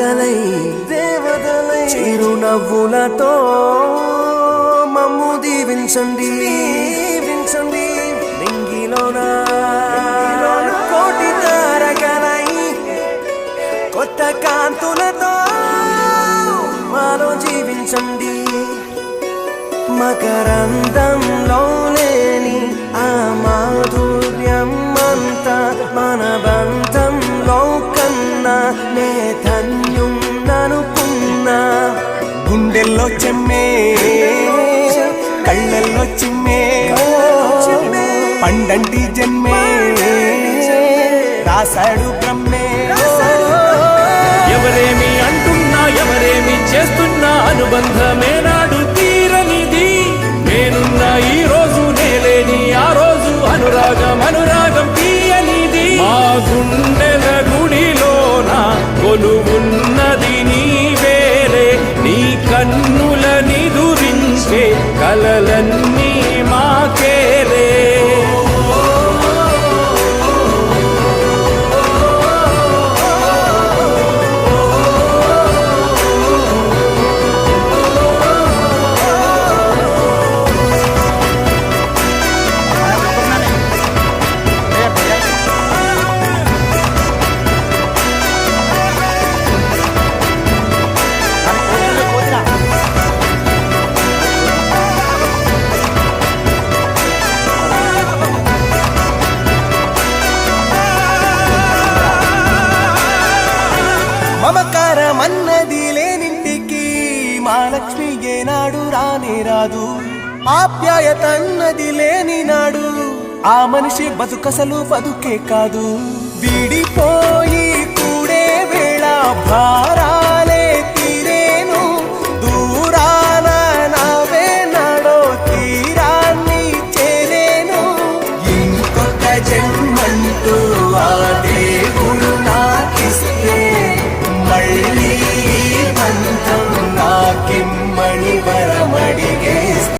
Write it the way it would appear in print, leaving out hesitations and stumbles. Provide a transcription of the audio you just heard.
తారకలై దేవతలై చిరునవ్వులతో మమ్ము దీవించండి నింగిలోన కోటి తారకలై కొత్త కాంతులతో మాలో జీవించండి మకరందంలో లేని ఆ మాధుర్యం అంతా మన బంధంలో కన్నా నే ధన్యున్ననుకున్నా గుండెల్లో చెమ్మే కళ్ళల్లో చిమ్మే పండంటి జన్మే రాశాడు బ్రహ్మే ఎవరేమి అంటున్నా ఎవరేమి చేస్తున్నా అనుబంధమే నాడు తీరనిది నేనున్న ఈ రోజు నేలేని ఆ రోజు అనురాగం తీయనిది మా గుండెల గుడిలోన కొలువున్నది నీ వేరే నీ కన్నుల నిదురించే కలలన్నీ మాకేలే మమకారమన్నది లేనింటికి మహాలక్ష్మి ఏనాడు రానే రాదు ఆప్యాయతన్నది లేని నాడు ఆ మనిషి బతుకసలు బతుకే కాదు విడిపోయి కూడే వేళ భారాలే తీరేను దూరాన నావే నాడో తీరాన్ని చేరేను ఇంకొక జన్మ